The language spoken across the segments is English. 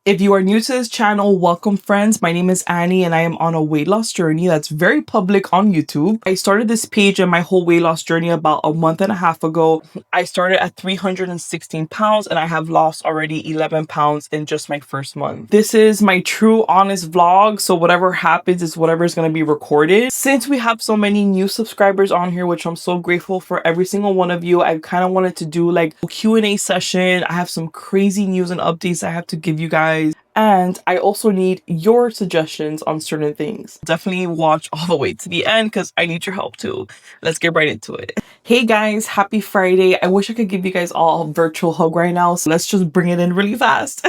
If you are new to this channel, welcome friends. My name is Annie and I am on a weight loss journey that's very public on YouTube. I started this page and my whole weight loss journey about a month and a half ago. I started at 316 pounds and I have lost already 11 pounds in just my first month. This is my true honest vlog, so whatever happens is whatever is going to be recorded. Since we have so many new subscribers on here, which I'm so grateful for every single one of you, I kind of wanted to do like a Q&A session. I have some crazy news and updates I have to give you guys. And I also need your suggestions on certain things. Definitely watch all the way to the end because I need your help too. Let's get right into it. Hey guys, happy Friday. I wish I could give you guys all a virtual hug right now, so let's just bring it in really fast.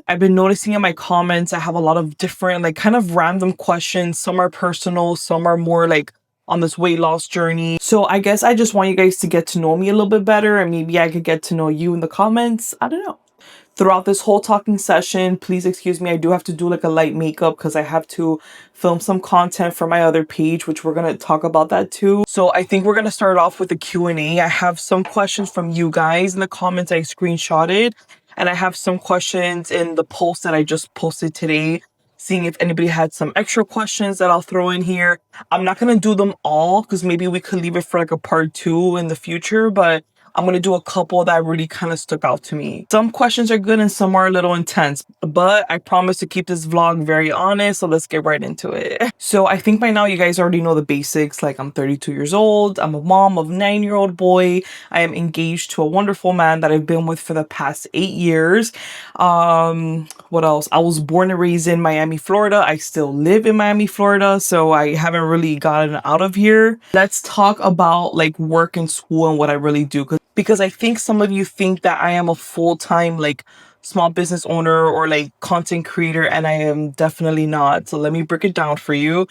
I've been noticing in my comments, I have a lot of different, like kind of random questions. Some are personal, some are more like on this weight loss journey. So I guess I just want you guys to get to know me a little bit better, and maybe I could get to know you in the comments. I don't know. Throughout this whole talking session, please excuse me, I do have to do like a light makeup because I have to film some content for my other page, which we're going to talk about that too. So I think we're going to start off with the Q&A. I have some questions from you guys in the comments I screenshotted, and I have some questions in the post that I just posted today, seeing if anybody had some extra questions that I'll throw in here. I'm not going to do them all because maybe we could leave it for like a part 2 in the future, but I'm going to do a couple that really kind of stuck out to me. Some questions are good and some are a little intense, but I promise to keep this vlog very honest, so let's get right into it. So I think by now you guys already know the basics, like I'm 32 years old, I'm a mom of a 9-year-old boy, I am engaged to a wonderful man that I've been with for the past 8 years. What else? I was born and raised in Miami, Florida. I still live in Miami, Florida, so I haven't really gotten out of here. Let's talk about like work and school and what I really do, because I think some of you think that I am a full-time like small business owner or like content creator, and I am definitely not. So let me break it down for you.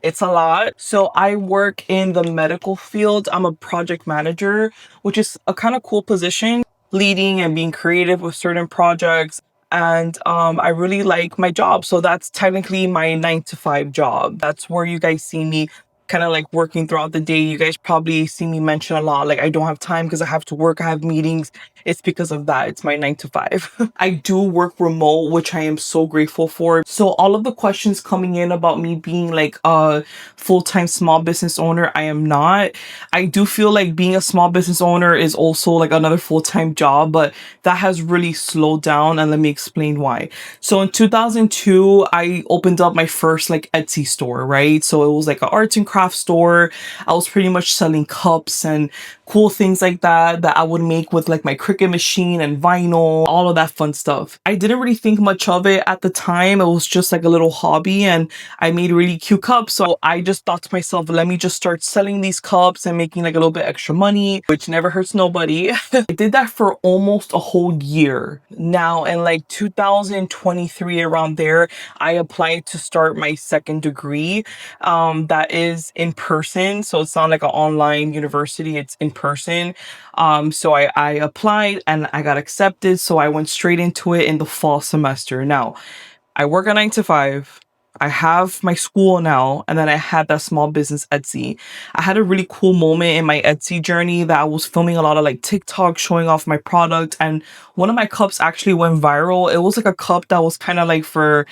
It's a lot. So I work in the medical field. I'm a project manager, which is a kind of cool position, leading and being creative with certain projects. And I really like my job. So that's technically my 9 to 5 job. That's where you guys see me kind of like working throughout the day. You guys probably see me mention a lot like I don't have time because I have to work, I have meetings. It's because of that. It's my 9 to 5. I do work remote, which I am so grateful for. So all of the questions coming in about me being like a full-time small business owner, I am not. I do feel like being a small business owner is also like another full-time job, but that has really slowed down, and let me explain why. So in 2002, I opened up my first like Etsy store, right? So it was like an arts and craft store. I was pretty much selling cups and cool things like that I would make with like my Cricut machine and vinyl, all of that fun stuff. I didn't really think much of it at the time. It was just like a little hobby, and I made really cute cups. So I just thought to myself, let me just start selling these cups and making like a little bit extra money, which never hurts nobody. I did that for almost a whole year. Now in like 2023, around there, I applied to start my second degree. That is in person. So it's not like an online university, it's in person. So I applied and I got accepted. So I went straight into it in the fall semester. Now, I work a 9 to 5. I have my school now, and then I had that small business Etsy. I had a really cool moment in my Etsy journey that I was filming a lot of like TikTok showing off my product, and one of my cups actually went viral. It was like a cup that was kind of like for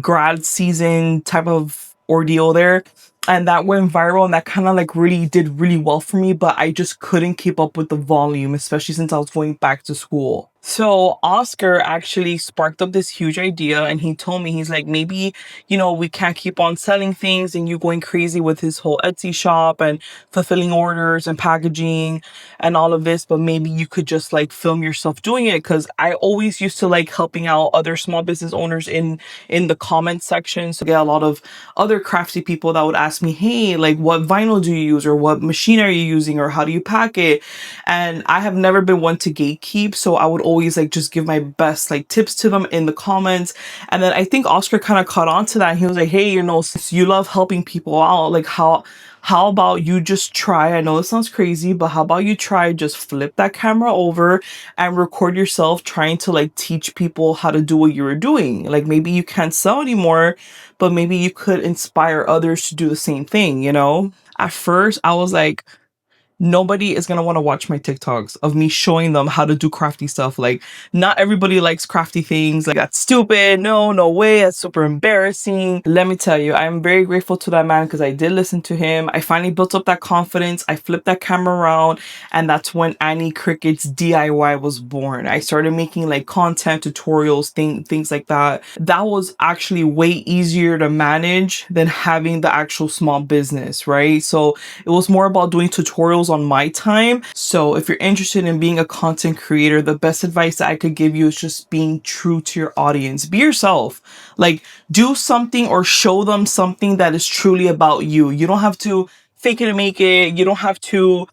grad season type of ordeal there. And that went viral, and that kind of like really did really well for me, but I just couldn't keep up with the volume, especially since I was going back to school. So Oscar actually sparked up this huge idea, and he told me, he's like, maybe, you know, we can't keep on selling things and you going crazy with his whole Etsy shop and fulfilling orders and packaging and all of this, but maybe you could just like film yourself doing it. Because I always used to like helping out other small business owners in the comment section. So I get a lot of other crafty people that would ask me, hey, like what vinyl do you use, or what machine are you using, or how do you pack it? And I have never been one to gatekeep, so I would always like just give my best like tips to them in the comments. And then I think Oscar kind of caught on to that, and he was like, hey, you know, since you love helping people out, like how about you just try, I know it sounds crazy, but how about you try just flip that camera over and record yourself trying to like teach people how to do what you were doing. Like maybe you can't sell anymore, but maybe you could inspire others to do the same thing, you know? At first I was like, nobody is gonna want to watch my TikToks of me showing them how to do crafty stuff. Like, not everybody likes crafty things. Like, that's stupid. No, no way. That's super embarrassing. Let me tell you, I'm very grateful to that man because I did listen to him. I finally built up that confidence. I flipped that camera around, and that's when Annie Cricket's DIY was born. I started making like content tutorials, things like that. That was actually way easier to manage than having the actual small business, right? So it was more about doing tutorials on my time. So if you're interested in being a content creator, the best advice that I could give you is just being true to your audience. Be yourself. Like, do something or show them something that is truly about you. You don't have to fake it and make it. You don't have to,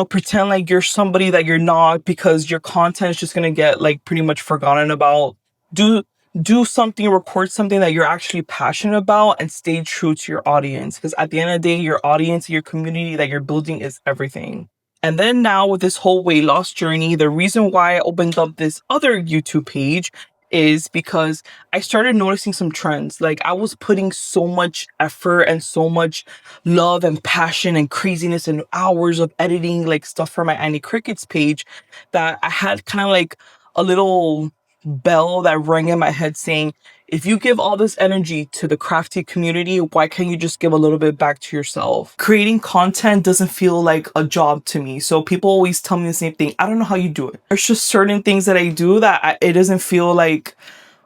pretend like you're somebody that you're not, because your content is just going to get like pretty much forgotten about. Do something, record something that you're actually passionate about, and stay true to your audience, because at the end of the day, your audience, your community that you're building is everything. And then now with this whole weight loss journey, the reason why I opened up this other YouTube page is because I started noticing some trends. Like, I was putting so much effort and so much love and passion and craziness and hours of editing like stuff for my Annie Crickets page, that I had kind of like a little bell that rang in my head saying, if you give all this energy to the crafty community, why can't you just give a little bit back to yourself? Creating content doesn't feel like a job to me. So people always tell me the same thing. I don't know how you do it. There's just certain things that I do that it doesn't feel like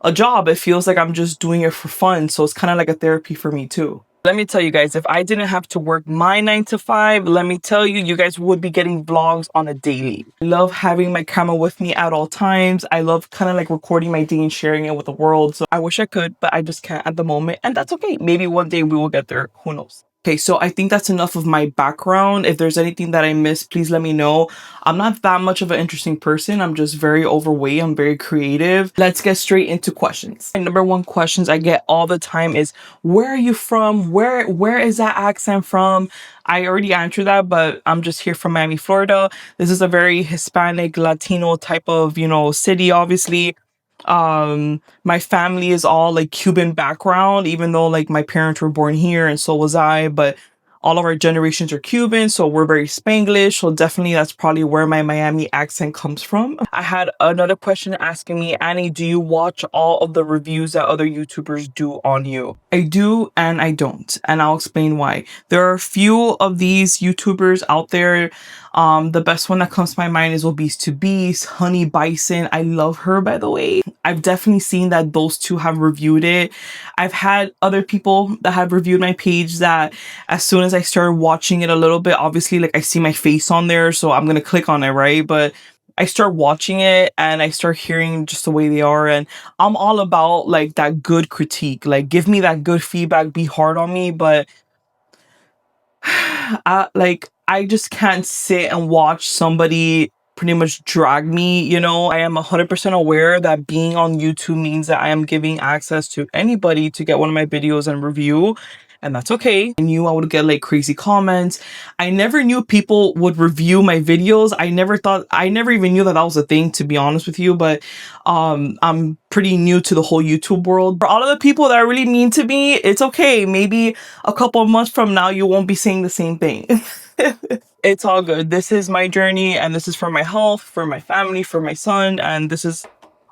a job. It feels like I'm just doing it for fun. So it's kind of like a therapy for me too. Let me tell you guys, if I didn't have to work my 9 to 5, let me tell you, you guys would be getting vlogs on a daily. I love having my camera with me at all times. I love kind of like recording my day and sharing it with the world. So I wish I could, but I just can't at the moment. And that's okay. Maybe one day we will get there. Who knows? Okay, so I think that's enough of my background. If there's anything that I missed, please let me know. I'm not that much of an interesting person. I'm just very overweight. I'm very creative. Let's get straight into questions. My number one questions I get all the time is, where are you from? Where is that accent from? I already answered that, but I'm just here from Miami, Florida. This is a very Hispanic, Latino type of, city, obviously. My family is all like Cuban background, even though like my parents were born here and so was I, but all of our generations are Cuban, so we're very Spanglish. So definitely that's probably where my Miami accent comes from. I had another question asking me, Annie, do you watch all of the reviews that other YouTubers do on you? I do and I don't, and I'll explain why. There are a few of these YouTubers out there. The best one that comes to my mind is Obese to Beast, Honey Bison. I love her, by the way. I've definitely seen that those two have reviewed it. I've had other people that have reviewed my page that as soon as I started watching it a little bit, obviously like I see my face on there, so I'm gonna click on it, right? But I start watching it and I start hearing just the way they are, and I'm all about like that good critique. Like, give me that good feedback, be hard on me, but I just can't sit and watch somebody pretty much drag me, I am 100% aware that being on YouTube means that I am giving access to anybody to get one of my videos and review, and that's okay. I knew I would get like crazy comments. I never knew people would review my videos. I never even knew that that was a thing, to be honest with you, but I'm pretty new to the whole YouTube world. For all of the people that are really mean to me, it's okay. Maybe a couple of months from now, you won't be saying the same thing. It's all good. This is my journey, and this is for my health, for my family, for my son, and this is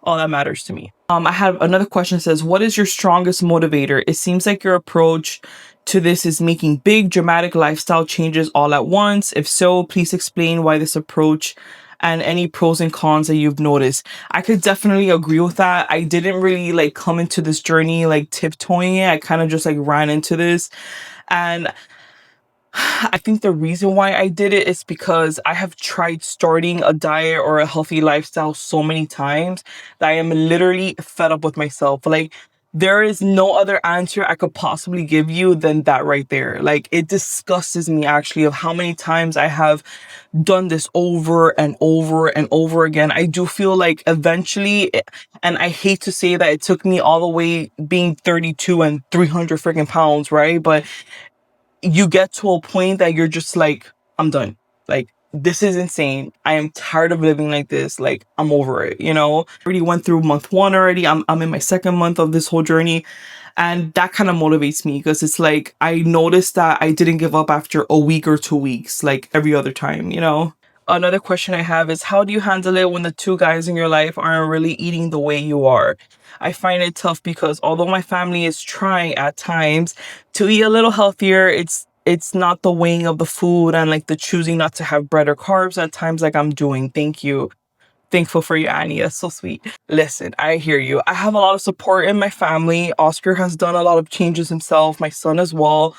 all that matters to me. I have another question that says, what is your strongest motivator? It seems like your approach to this is making big, dramatic lifestyle changes all at once. If so, please explain why this approach and any pros and cons that you've noticed. I could definitely agree with that. I didn't really like come into this journey like tiptoeing it. I kind of just like ran into this, and I think the reason why I did it is because I have tried starting a diet or a healthy lifestyle so many times that I am literally fed up with myself. Like, there is no other answer I could possibly give you than that right there. Like, it disgusts me actually of how many times I have done this over and over and over again. I do feel like eventually, and I hate to say that it took me all the way being 32 and 300 freaking pounds, right? But you get to a point that you're just like, I'm done. Like, this is insane. I am tired of living like this. Like, I'm over it, you know? Already went through month one already. I'm in my second month of this whole journey. And that kind of motivates me because it's like I noticed that I didn't give up after a week or 2 weeks, like every other time, you know? Another question I have is, how do you handle it when the two guys in your life aren't really eating the way you are? I find it tough because although my family is trying at times to eat a little healthier, it's not the weighing of the food and like the choosing not to have bread or carbs at times like I'm doing. Thank you. Thankful for you, Annie. That's so sweet. Listen, I hear you. I have a lot of support in my family. Oscar has done a lot of changes himself, my son as well.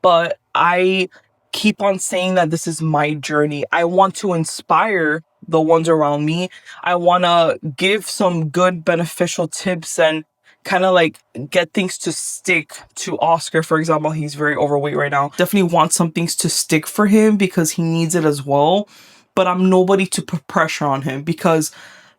But I keep on saying that this is my journey. I want to inspire the ones around me. I want to give some good beneficial tips and kind of like get things to stick to Oscar. For example, he's very overweight right now. Definitely want some things to stick for him because he needs it as well. But I'm nobody to put pressure on him because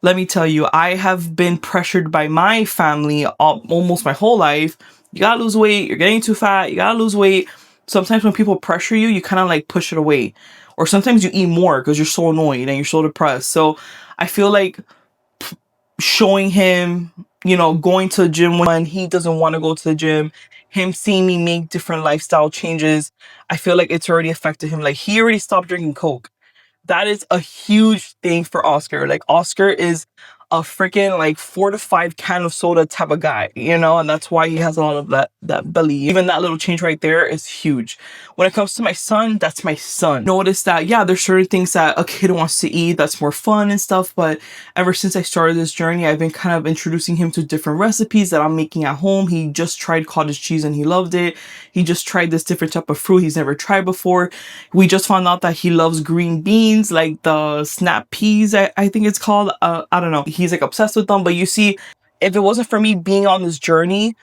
let me tell you, I have been pressured by my family almost my whole life. You gotta lose weight. You're getting too fat. You gotta lose weight. Sometimes when people pressure you, you kind of like push it away. Or sometimes you eat more because you're so annoyed and you're so depressed. So I feel like showing him, you know, going to the gym when he doesn't want to go to the gym, him seeing me make different lifestyle changes, I feel like it's already affected him. Like, he already stopped drinking Coke. That is a huge thing for Oscar. Like, Oscar is a freaking like 4 to 5 can of soda type of guy, you know, and that's why he has a lot of that belly. Even that little change right there is huge. When it comes to my son, that's my son. Notice that, yeah, there's certain things that a kid wants to eat that's more fun and stuff, but ever since I started this journey, I've been kind of introducing him to different recipes that I'm making at home. He just tried cottage cheese and he loved it. He just tried this different type of fruit he's never tried before. We just found out that he loves green beans, like the snap peas, I think it's called. I don't know. He's like obsessed with them. But you see, if it wasn't for me being on this journey,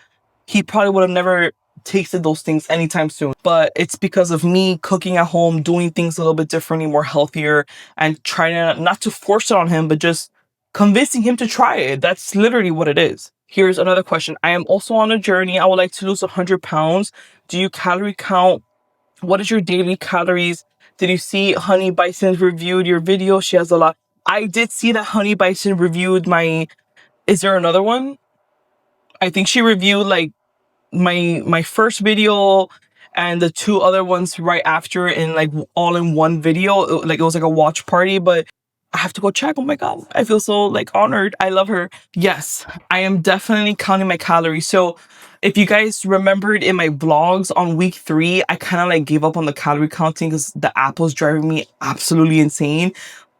he probably would have never tasted those things anytime soon. But it's because of me cooking at home, doing things a little bit differently, more healthier, and trying to not to force it on him, but just convincing him to try it. That's literally what it is. Here's another question. I am also on a journey. I would like to lose 100 pounds. Do you calorie count? What is your daily calories? Did you see Honey Bison reviewed your video? She has a lot. I did see that Honey Bison reviewed my, is there another one? I think she reviewed like my first video and the two other ones right after in like all in one video. Like, it was like a watch party, but I have to go check. Oh my God. I feel so like honored. I love her. Yes, I am definitely counting my calories. So if you guys remembered in my vlogs on week 3, I kind of like gave up on the calorie counting because the app was driving me absolutely insane.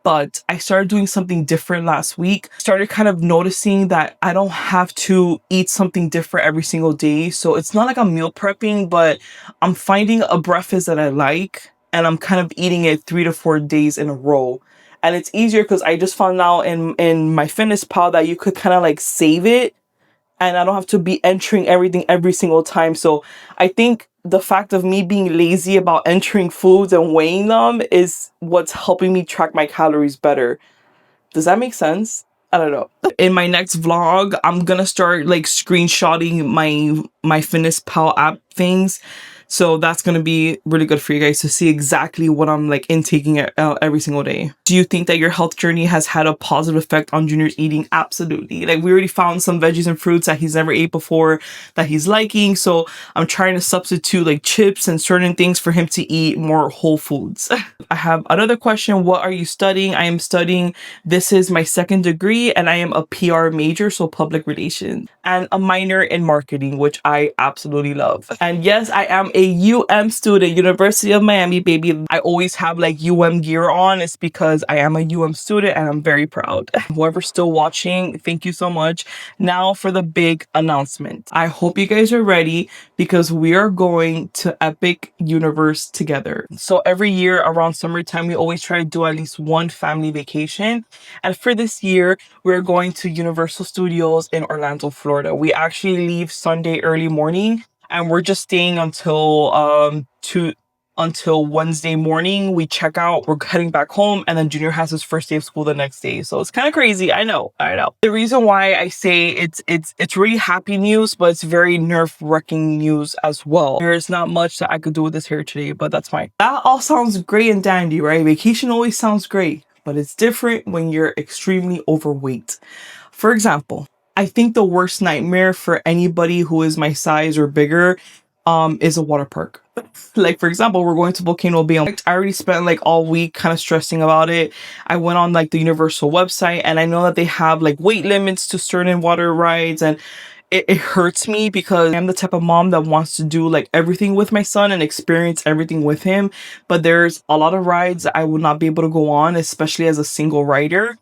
But I started doing something different last week. Started kind of noticing that I don't have to eat something different every single day. So it's not like I'm meal prepping, but I'm finding a breakfast that I like and I'm kind of eating it 3 to 4 days in a row. And it's easier because I just found out in my fitness pal that you could kind of like save it and I don't have to be entering everything every single time. So I think the fact of me being lazy about entering foods and weighing them is what's helping me track my calories better. Does that make sense? I don't know. In my next vlog, I'm gonna start like screenshotting my Fitness Pal app things. So that's going to be really good for you guys to see exactly what I'm like intaking every single day. Do you think that your health journey has had a positive effect on Junior's eating? Absolutely. Like, we already found some veggies and fruits that he's never ate before that he's liking. So I'm trying to substitute like chips and certain things for him to eat more whole foods. I have another question. What are you studying? I am studying, this is my second degree and I am a PR major, so public relations, and a minor in marketing, which I absolutely love. And yes, I am a UM student, University of Miami, baby. I always have like UM gear on. It's because I am a UM student and I'm very proud. Whoever's still watching, thank you so much. Now for the big announcement. I hope you guys are ready because we are going to Epic Universe together. So every year around summertime, we always try to do at least one family vacation. And for this year, we're going to Universal Studios in Orlando, Florida. We actually leave Sunday early morning and we're just staying until until Wednesday morning. We check out, we're heading back home, and then Junior has his first day of school the next day. So it's kind of crazy. I know. The reason why I say it's really happy news, but it's very nerve-wracking news as well. There's not much that I could do with this hair today, but that's fine. That all sounds great and dandy, right? Vacation always sounds great, but it's different when you're extremely overweight. For example, I think the worst nightmare for anybody who is my size or bigger is a water park. Like, for example, we're going to Volcano Bay. I already spent like all week kind of stressing about it. I went on like the Universal website, and I know that they have like weight limits to certain water rides, and it hurts me because I'm the type of mom that wants to do like everything with my son and experience everything with him. But there's a lot of rides that I would not be able to go on, especially as a single rider,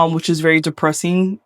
which is very depressing.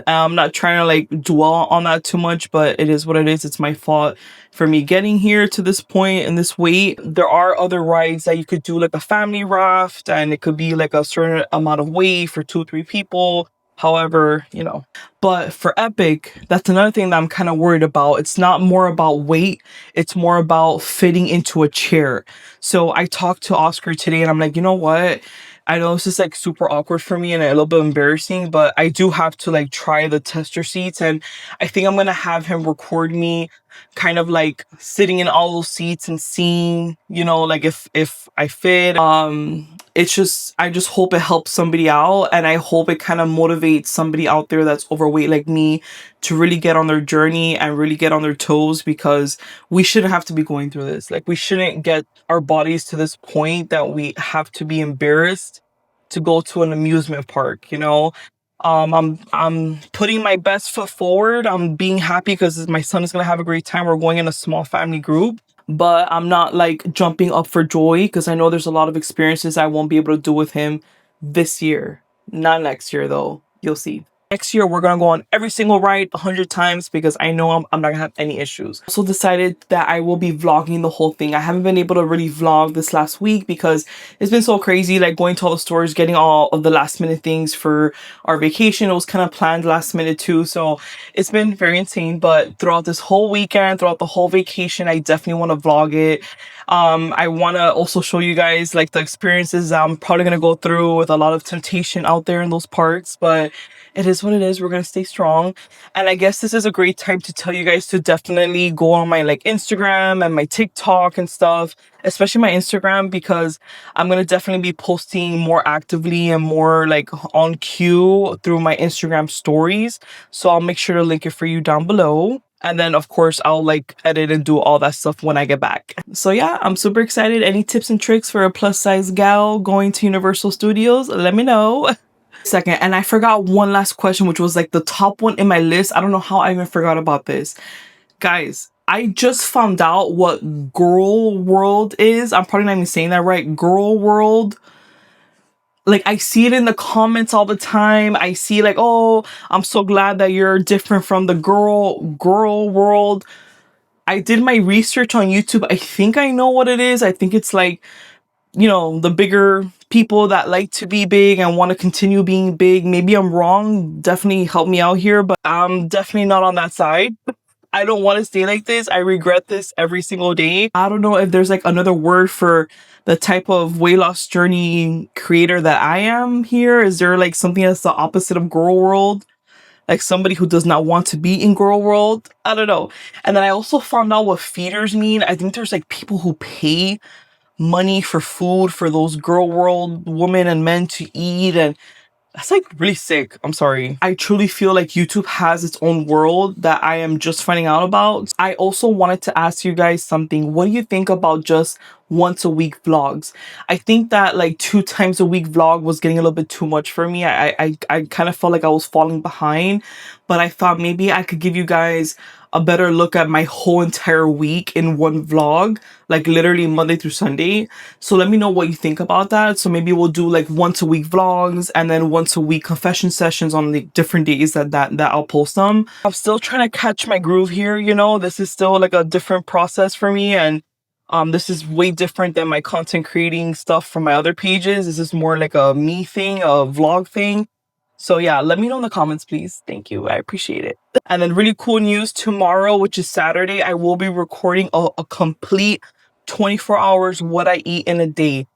I'm not trying to like dwell on that too much, but it is what it is. It's my fault for me getting here to this point and this weight. There are other rides that you could do, like a family raft, and it could be like a certain amount of weight for 2-3 people. However, you know, but for Epic, that's another thing that I'm kind of worried about. It's not more about weight. It's more about fitting into a chair. So I talked to Oscar today, and I'm like, you know what? I know this is like super awkward for me and a little bit embarrassing, but I do have to like try the tester seats, and I think I'm going to have him record me kind of like sitting in all those seats and seeing, you know, like if I fit. It's just, I just hope it helps somebody out, and I hope it kind of motivates somebody out there that's overweight like me to really get on their journey and really get on their toes, because we shouldn't have to be going through this. Like, we shouldn't get our bodies to this point that we have to be embarrassed to go to an amusement park, you know. I'm putting my best foot forward. I'm being happy because my son is gonna have a great time. We're going in a small family group, but I'm not like jumping up for joy because I know there's a lot of experiences I won't be able to do with him this year. Not next year though. You'll see. Next year, we're gonna go on every single ride 100 times because I know I'm not gonna have any issues. Also decided that I will be vlogging the whole thing. I haven't been able to really vlog this last week because it's been so crazy, like going to all the stores, getting all of the last minute things for our vacation. It was kind of planned last minute too, so it's been very insane. But throughout this whole weekend, throughout the whole vacation, I definitely want to vlog it. I want to also show you guys like the experiences I'm probably gonna go through with a lot of temptation out there in those parks, but it is what it is. We're gonna stay strong. And I guess this is a great time to tell you guys to definitely go on my like Instagram and my TikTok and stuff, especially my Instagram, because I'm gonna definitely be posting more actively and more like on cue through my Instagram stories. So I'll make sure to link it for you down below. And then of course I'll like edit and do all that stuff when I get back. So yeah, I'm super excited. Any tips and tricks for a plus size gal going to Universal Studios? Let me know. Second, and I forgot one last question, which was like the top one in my list. I don't know how I even forgot about this. Guys, I just found out what Girl World is. I'm probably not even saying that right. Girl World. Like, I see it in the comments all the time. I see like, oh, I'm so glad that you're different from the girl world. I did my research on YouTube. I think I know what it is. I think it's like, you know, the bigger people that like to be big and want to continue being big. Maybe I'm wrong. Definitely help me out here, but I'm definitely not on that side. I don't want to stay like this. I regret this every single day. I don't know if there's like another word for the type of weight loss journey creator that I am here. Is there like something that's the opposite of girl world? Like somebody who does not want to be in girl world? I don't know. And then I also found out what feeders mean. I think there's like people who pay money for food for those girl world women and men to eat, and that's like really sick. I'm sorry. I truly feel like YouTube has its own world that I am just finding out about. I also wanted to ask you guys something. What do you think about just once a week vlogs? I think that like 2 times a week vlog was getting a little bit too much for me. I kind of felt like I was falling behind, but I thought maybe I could give you guys a better look at my whole entire week in one vlog, like literally Monday through Sunday. So let me know what you think about that. So maybe we'll do like once a week vlogs and then once a week confession sessions on the different days that I'll post them. I'm still trying to catch my groove here, you know. This is still like a different process for me, and this is way different than my content creating stuff from my other pages. This is more like a me thing, a vlog thing. So yeah, let me know in the comments, please. Thank you. I appreciate it. And then really cool news, tomorrow, which is Saturday, I will be recording a complete 24 hours what I eat in a day.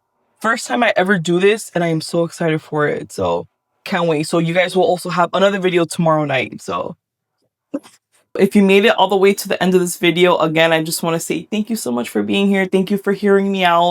First time I ever do this, and I am so excited for it. So can't wait. So you guys will also have another video tomorrow night. So if you made it all the way to the end of this video, again, I just want to say thank you so much for being here. Thank you for hearing me out.